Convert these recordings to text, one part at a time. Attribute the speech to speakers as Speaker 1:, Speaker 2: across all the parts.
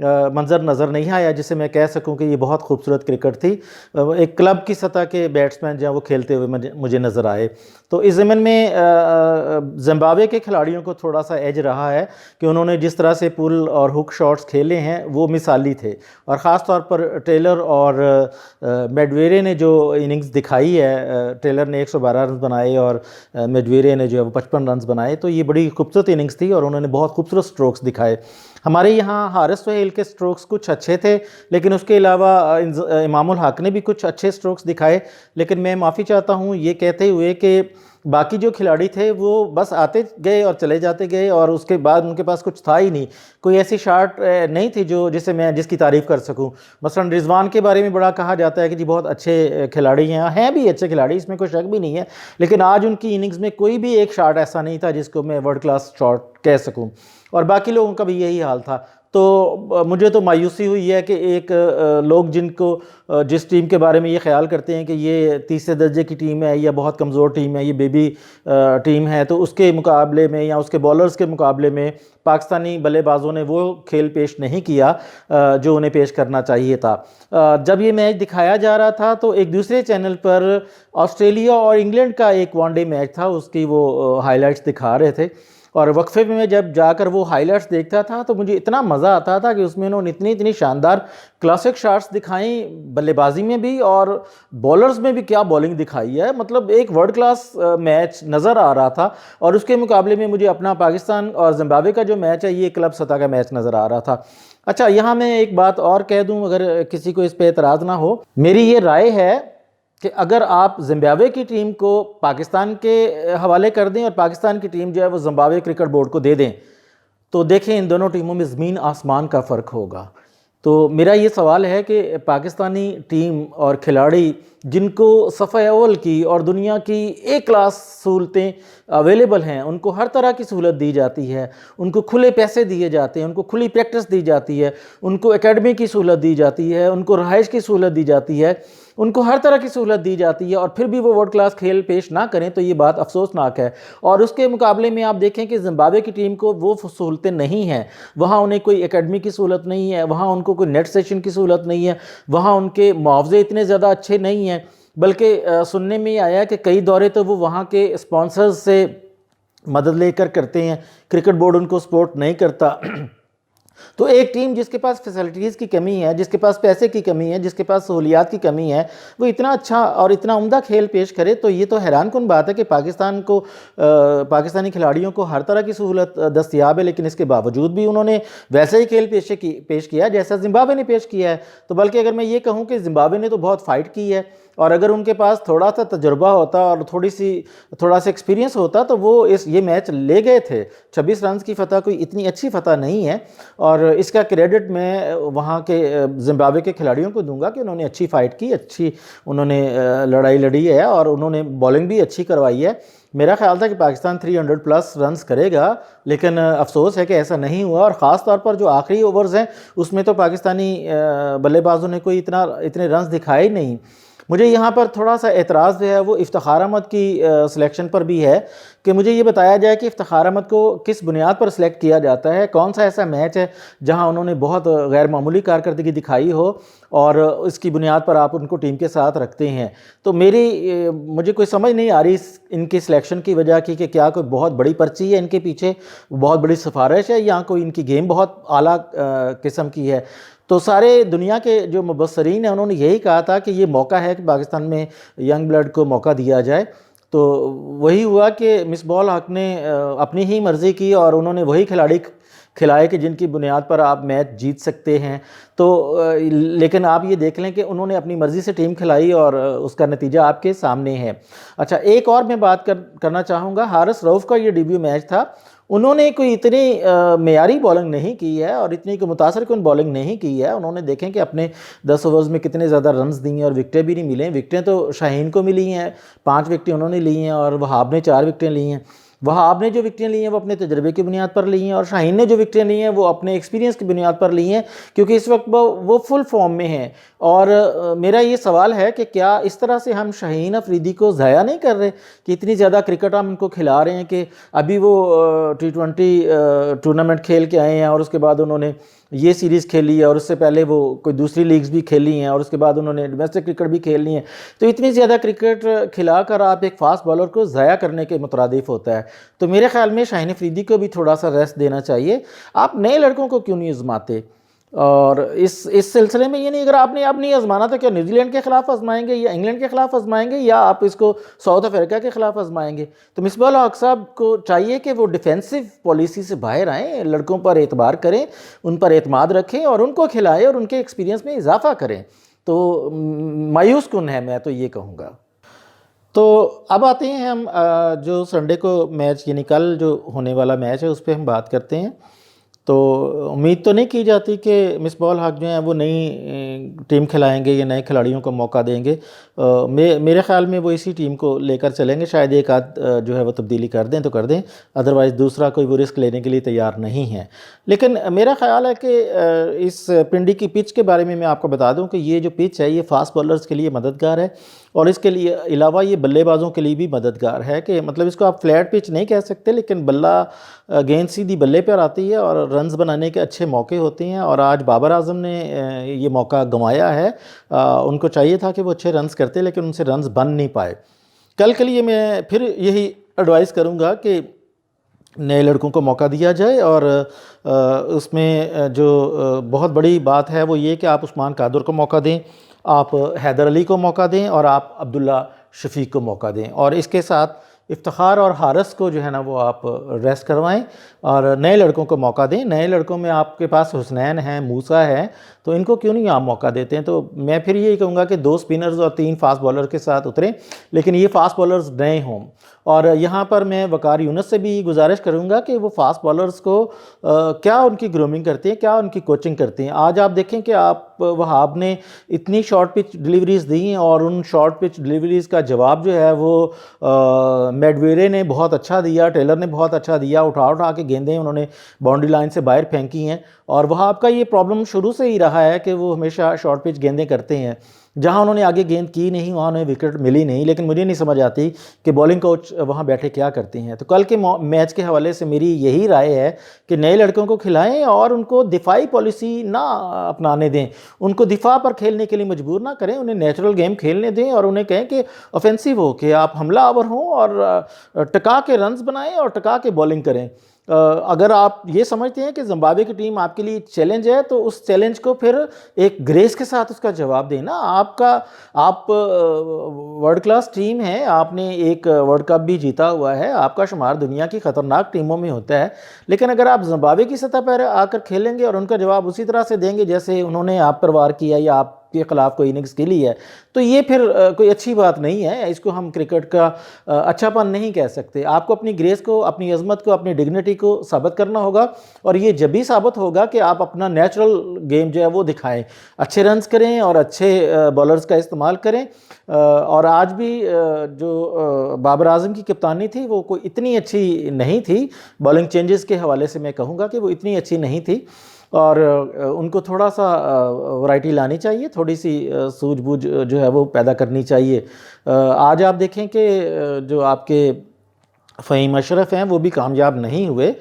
Speaker 1: منظر نظر نہیں آیا جسے میں کہہ سکوں کہ یہ بہت خوبصورت کرکٹ تھی. ایک کلب کی سطح کے بیٹسمین جو ہیں وہ کھیلتے ہوئے مجھے نظر آئے. تو اس ضمن میں زمبابوے کے کھلاڑیوں کو تھوڑا سا ایج رہا ہے کہ انہوں نے جس طرح سے پل اور ہک شاٹس کھیلے ہیں وہ مثالی تھے, اور خاص طور پر ٹیلر اور میڈویرے نے جو اننگز دکھائی ہے, ٹیلر نے 112 رنز بنائے اور میڈویرے نے جو ہے وہ 55 رنز بنائے, تو یہ بڑی خوبصورت اننگز تھی اور انہوں نے بہت خوبصورت سٹروکس دکھائے. ہمارے یہاں حارث سہیل کے سٹروکس کچھ اچھے تھے, لیکن اس کے علاوہ امام الحق نے بھی کچھ اچھے سٹروکس دکھائے. لیکن میں معافی چاہتا ہوں یہ کہتے ہوئے کہ باقی جو کھلاڑی تھے وہ بس آتے گئے اور چلے جاتے گئے, اور اس کے بعد ان کے پاس کچھ تھا ہی نہیں, کوئی ایسی شاٹ نہیں تھی جس کی تعریف کر سکوں. مثلا رضوان کے بارے میں بڑا کہا جاتا ہے کہ جی بہت اچھے کھلاڑی ہیں بھی اچھے کھلاڑی, اس میں کوئی شک بھی نہیں ہے, لیکن آج ان کی اننگز میں کوئی بھی ایک شاٹ ایسا نہیں تھا جس کو میں ورلڈ کلاس شاٹ کہہ سکوں, اور باقی لوگوں کا بھی یہی حال تھا. تو مجھے تو مایوسی ہوئی ہے کہ ایک لوگ جس ٹیم کے بارے میں یہ خیال کرتے ہیں کہ یہ تیسرے درجے کی ٹیم ہے یا بہت کمزور ٹیم ہے, یہ بیبی ٹیم ہے, تو اس کے مقابلے میں یا اس کے بولرز کے مقابلے میں پاکستانی بلے بازوں نے وہ کھیل پیش نہیں کیا جو انہیں پیش کرنا چاہیے تھا. جب یہ میچ دکھایا جا رہا تھا تو ایک دوسرے چینل پر آسٹریلیا اور انگلینڈ کا ایک ون ڈے میچ تھا, اس کی وہ ہائی لائٹس دکھا رہے تھے, اور وقفے میں جب جا کر وہ ہائی لائٹس دیکھتا تھا تو مجھے اتنا مزہ آتا تھا کہ اس میں انہوں نے اتنی شاندار کلاسک شاٹس دکھائیں, بلے بازی میں بھی اور بولرز میں بھی کیا بولنگ دکھائی ہے, مطلب ایک ورلڈ کلاس میچ نظر آ رہا تھا. اور اس کے مقابلے میں مجھے اپنا پاکستان اور زمبابوے کا جو میچ ہے یہ کلب سطح کا میچ نظر آ رہا تھا. اچھا, یہاں میں ایک بات اور کہہ دوں اگر کسی کو اس پہ اعتراض نہ ہو, میری یہ رائے ہے کہ اگر آپ زمبابوے کی ٹیم کو پاکستان کے حوالے کر دیں اور پاکستان کی ٹیم جو ہے وہ زمبابوے کرکٹ بورڈ کو دے دیں, تو دیکھیں ان دونوں ٹیموں میں زمین آسمان کا فرق ہوگا. تو میرا یہ سوال ہے کہ پاکستانی ٹیم اور کھلاڑی جن کو صفحہ اول کی اور دنیا کی ایک کلاس سہولتیں اویلیبل ہیں, ان کو ہر طرح کی سہولت دی جاتی ہے, ان کو کھلے پیسے دیے جاتے ہیں, ان کو کھلی پریکٹس دی جاتی ہے, ان کو اکیڈمی کی سہولت دی جاتی ہے, ان کو رہائش کی سہولت دی جاتی ہے, ان کو ہر طرح کی سہولت دی جاتی ہے, اور پھر بھی وہ ورلڈ کلاس کھیل پیش نہ کریں تو یہ بات افسوسناک ہے. اور اس کے مقابلے میں آپ دیکھیں کہ زمبابوے کی ٹیم کو وہ سہولتیں نہیں ہیں, وہاں انہیں کوئی اکیڈمی کی سہولت نہیں ہے, وہاں ان کو کوئی نیٹ سیشن کی سہولت نہیں ہے, وہاں ان کے معاوضے اتنے زیادہ اچھے نہیں ہیں, بلکہ سننے میں یہ آیا کہ کئی دورے تو وہ وہاں کے اسپانسرز سے مدد لے کر کرتے ہیں, کرکٹ بورڈ ان کو سپورٹ نہیں کرتا. تو ایک ٹیم جس کے پاس فیسلٹیز کی کمی ہے, جس کے پاس پیسے کی کمی ہے, جس کے پاس سہولیات کی کمی ہے, وہ اتنا اچھا اور اتنا عمدہ کھیل پیش کرے, تو یہ تو حیران کن بات ہے کہ پاکستانی کھلاڑیوں کو ہر طرح کی سہولت دستیاب ہے, لیکن اس کے باوجود بھی انہوں نے ویسا ہی کھیل پیش کیا جیسا زمبابوے نے پیش کیا ہے. تو بلکہ اگر میں یہ کہوں کہ زمبابوے نے تو بہت فائٹ کی ہے, اور اگر ان کے پاس تھوڑا سا تجربہ ہوتا اور تھوڑا سا ایکسپیرینس ہوتا تو وہ یہ میچ لے گئے تھے. 26 رنز کی فتح کوئی اتنی اچھی فتح نہیں ہے, اور اس کا کریڈٹ میں وہاں کے زمبابوے کے کھلاڑیوں کو دوں گا کہ انہوں نے اچھی فائٹ کی, اچھی انہوں نے لڑائی لڑی ہے, اور انہوں نے بولنگ بھی اچھی کروائی ہے. میرا خیال تھا کہ پاکستان 300 پلس رنز کرے گا, لیکن افسوس ہے کہ ایسا نہیں ہوا, اور خاص طور پر جو آخری اوورز ہیں اس میں تو پاکستانی بلے بازوں نے کوئی اتنے رنز دکھائے نہیں. مجھے یہاں پر تھوڑا سا اعتراض جو ہے وہ افتخار احمد کی سلیکشن پر بھی ہے, کہ مجھے یہ بتایا جائے کہ افتخار احمد کو کس بنیاد پر سلیکٹ کیا جاتا ہے, کون سا ایسا میچ ہے جہاں انہوں نے بہت غیر معمولی کارکردگی دکھائی ہو اور اس کی بنیاد پر آپ ان کو ٹیم کے ساتھ رکھتے ہیں. تو مجھے کوئی سمجھ نہیں آ رہی ان کی سلیکشن کی وجہ کی, کہ کیا کوئی بہت بڑی پرچی ہے ان کے پیچھے, بہت بڑی سفارش ہے, یا کوئی ان کی گیم بہت اعلیٰ قسم کی ہے. تو سارے دنیا کے جو مبصرین ہیں انہوں نے یہی کہا تھا کہ یہ موقع ہے کہ پاکستان میں ینگ بلڈ کو موقع دیا جائے. تو وہی ہوا کہ مصباح الحق نے اپنی ہی مرضی کی, اور انہوں نے وہی کھلاڑی کھلائے کہ جن کی بنیاد پر آپ میچ جیت سکتے ہیں. تو لیکن آپ یہ دیکھ لیں کہ انہوں نے اپنی مرضی سے ٹیم کھلائی اور اس کا نتیجہ آپ کے سامنے ہے. اچھا, ایک اور میں بات کرنا چاہوں گا. حارث رؤف کا یہ ڈیبیو میچ تھا, انہوں نے کوئی اتنی معیاری بولنگ نہیں کی ہے اور اتنی کوئی متاثر کن بولنگ نہیں کی ہے. انہوں نے دیکھیں کہ اپنے 10 اوورز میں کتنے زیادہ رنز دی ہیں, اور وکٹیں بھی نہیں ملیں. وکٹیں تو شاہین کو ملی ہیں, 5 وکٹیں انہوں نے لی ہیں, اور وہاب نے 4 وکٹیں لی ہیں. وہاب نے جو وکٹیں لی ہیں وہ اپنے تجربے کی بنیاد پر لی ہیں, اور شاہین نے جو وکٹیں لی ہیں وہ اپنے ایکسپیرینس کی بنیاد پر لی ہیں, کیونکہ اس وقت وہ فل فارم میں ہیں. اور میرا یہ سوال ہے کہ کیا اس طرح سے ہم شاہین افریدی کو ضائع نہیں کر رہے, کہ اتنی زیادہ کرکٹ ہم ان کو کھلا رہے ہیں کہ ابھی وہ T20 ٹورنامنٹ کھیل کے آئے ہیں, اور اس کے بعد انہوں نے یہ سیریز کھیلی ہے اور اس سے پہلے وہ کوئی دوسری لیگز بھی کھیلی ہیں اور اس کے بعد انہوں نے ڈومیسٹک کرکٹ بھی کھیلنی ہے. تو اتنی زیادہ کرکٹ کھلا کر آپ ایک فاسٹ بالر کو ضائع کرنے کے مترادف ہوتا ہے. تو میرے خیال میں شاہین افریدی کو بھی تھوڑا سا ریسٹ دینا چاہیے. آپ نئے لڑکوں کو کیوں نہیں آزماتے؟ اور اس سلسلے میں یہ نہیں، اگر آپ نے اب نہیں آزمانا تو کیا نیوزی لینڈ کے خلاف آزمائیں گے یا انگلینڈ کے خلاف آزمائیں گے یا آپ اس کو ساؤتھ افریقہ کے خلاف آزمائیں گے؟ تو مصباح الحق صاحب کو چاہیے کہ وہ ڈیفینسو پالیسی سے باہر آئیں، لڑکوں پر اعتبار کریں، ان پر اعتماد رکھیں اور ان کو کھلائیں اور ان کے ایکسپیرینس میں اضافہ کریں. تو مایوس کن ہے، میں تو یہ کہوں گا. تو اب آتے ہیں ہم جو سنڈے کو میچ یعنی کل جو ہونے والا میچ ہے اس پہ ہم بات کرتے ہیں. تو امید تو نہیں کی جاتی کہ مصباح الحق جو ہیں وہ نئی ٹیم کھلائیں گے یا نئے کھلاڑیوں کو موقع دیں گے. میرے خیال میں وہ اسی ٹیم کو لے کر چلیں گے. شاید ایک آدھ جو ہے وہ تبدیلی کر دیں تو کر دیں، ادروائز دوسرا کوئی وہ رسک لینے کے لیے تیار نہیں ہے. لیکن میرا خیال ہے کہ اس پنڈی کی پچ کے بارے میں آپ کو بتا دوں کہ یہ جو پچ ہے یہ فاسٹ بالرز کے لیے مددگار ہے اور اس کے لیے علاوہ یہ بلے بازوں کے لیے بھی مددگار ہے. کہ مطلب اس کو آپ فلیٹ پچ نہیں کہہ سکتے، لیکن بلہ گیند سیدھی بلے پر آتی ہے اور رنز بنانے کے اچھے موقع ہوتے ہیں. اور آج بابر اعظم نے یہ موقع گنوایا ہے. ان کو چاہیے تھا کہ وہ اچھے رنز کرتے لیکن ان سے رنز بن نہیں پائے. کل کے لیے میں پھر یہی ایڈوائز کروں گا کہ نئے لڑکوں کو موقع دیا جائے. اور اس میں جو بہت بڑی بات ہے وہ یہ کہ آپ عثمان قادر کو موقع دیں، آپ حیدر علی کو موقع دیں اور آپ عبداللہ شفیق کو موقع دیں. اور اس کے ساتھ افتخار اور حارث کو جو ہے نا وہ آپ ریسٹ کروائیں اور نئے لڑکوں کو موقع دیں. نئے لڑکوں میں آپ کے پاس حسنین ہیں، موسیٰ ہے، تو ان کو کیوں نہیں آپ موقع دیتے ہیں؟ تو میں پھر یہی کہوں گا کہ 2 سپنرز اور 3 فاسٹ بالر کے ساتھ اتریں، لیکن یہ فاسٹ بالرز نئے ہوں. اور یہاں پر میں وقار یونس سے بھی گزارش کروں گا کہ وہ فاسٹ بالرز کو کیا ان کی گرومنگ کرتے ہیں، کیا ان کی کوچنگ کرتے ہیں. آج آپ دیکھیں کہ آپ وہاب نے اتنی شارٹ پچ ڈیلیوریز دی ہیں اور ان شارٹ پچ ڈیلیوریز کا جواب جو ہے وہ میڈویرے نے بہت اچھا دیا، ٹیلر نے بہت اچھا دیا. اٹھا کے گیندیں انہوں نے باؤنڈری لائن سے باہر پھینکی ہیں. اور وہاب کا یہ پرابلم شروع سے ہی رہا ہے کہ وہ ہمیشہ شارٹ پچ گیندیں کرتے ہیں. جہاں انہوں نے آگے گیند کی نہیں وہاں انہیں وکٹ ملی نہیں. لیکن مجھے نہیں سمجھ آتی کہ بولنگ کوچ وہاں بیٹھے کیا کرتے ہیں. تو کل کے میچ کے حوالے سے میری یہی رائے ہے کہ نئے لڑکوں کو کھلائیں اور ان کو دفاعی پالیسی نہ اپنانے دیں، ان کو دفاع پر کھیلنے کے لیے مجبور نہ کریں، انہیں نیچرل گیم کھیلنے دیں اور انہیں کہیں کہ اوفینسیو ہو، کہ آپ حملہ آور ہوں اور ٹکا کے رنز بنائیں اور ٹکا کے بولنگ کریں. اگر آپ یہ سمجھتے ہیں کہ زمبابوے کی ٹیم آپ کے لیے چیلنج ہے تو اس چیلنج کو پھر ایک گریس کے ساتھ اس کا جواب دینا. آپ ورلڈ کلاس ٹیم ہے، آپ نے ایک ورلڈ کپ بھی جیتا ہوا ہے، آپ کا شمار دنیا کی خطرناک ٹیموں میں ہوتا ہے. لیکن اگر آپ زمبابوے کی سطح پر آ کر کھیلیں گے اور ان کا جواب اسی طرح سے دیں گے جیسے انہوں نے آپ پر وار کیا یا آپ کے خلاف کوئی اننگز کھیلی ہے، تو یہ پھر کوئی اچھی بات نہیں ہے. اس کو ہم کرکٹ کا اچھا پن نہیں کہہ سکتے. آپ کو اپنی گریس کو، اپنی عظمت کو، اپنی ڈگنیٹی کو ثابت کرنا ہوگا اور یہ جب بھی ثابت ہوگا کہ آپ اپنا نیچرل گیم جو ہے وہ دکھائیں، اچھے رنز کریں اور اچھے بالرز کا استعمال کریں. اور آج بھی جو بابر اعظم کی کپتانی تھی وہ کوئی اتنی اچھی نہیں تھی. بالنگ چینجز کے حوالے سے میں کہوں گا کہ وہ اتنی اچھی نہیں تھی اور ان کو تھوڑا سا ورائٹی لانی چاہیے، تھوڑی سی سوجھ بوجھ جو ہے وہ پیدا کرنی چاہیے. آج آپ دیکھیں کہ جو آپ کے فہیم اشرف ہیں وہ بھی کامیاب نہیں ہوئے.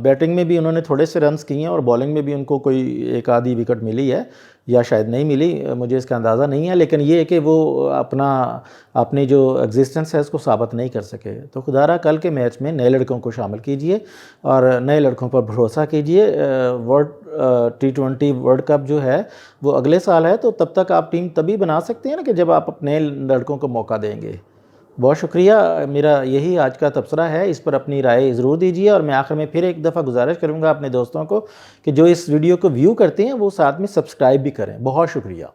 Speaker 1: بیٹنگ میں بھی انہوں نے تھوڑے سے رنز کیے ہیں اور بالنگ میں بھی ان کو کوئی ایک آدھی وکٹ ملی ہے یا شاید نہیں ملی، مجھے اس کا اندازہ نہیں ہے. لیکن یہ ہے کہ وہ اپنی جو ایگزسٹنس ہے اس کو ثابت نہیں کر سکے. تو خدا رہا کل کے میچ میں نئے لڑکوں کو شامل کیجئے اور نئے لڑکوں پر بھروسہ کیجئے. T20 ورلڈ کپ جو ہے وہ اگلے سال ہے، تو تب تک آپ ٹیم تبھی بنا سکتے ہیں نا کہ جب آپ اپنے لڑکوں کو موقع دیں گے. بہت شکریہ. میرا یہی آج کا تبصرہ ہے، اس پر اپنی رائے ضرور دیجیے. اور میں آخر میں پھر ایک دفعہ گزارش کروں گا اپنے دوستوں کو کہ جو اس ویڈیو کو ویو کرتے ہیں وہ ساتھ میں سبسکرائب بھی کریں. بہت شکریہ.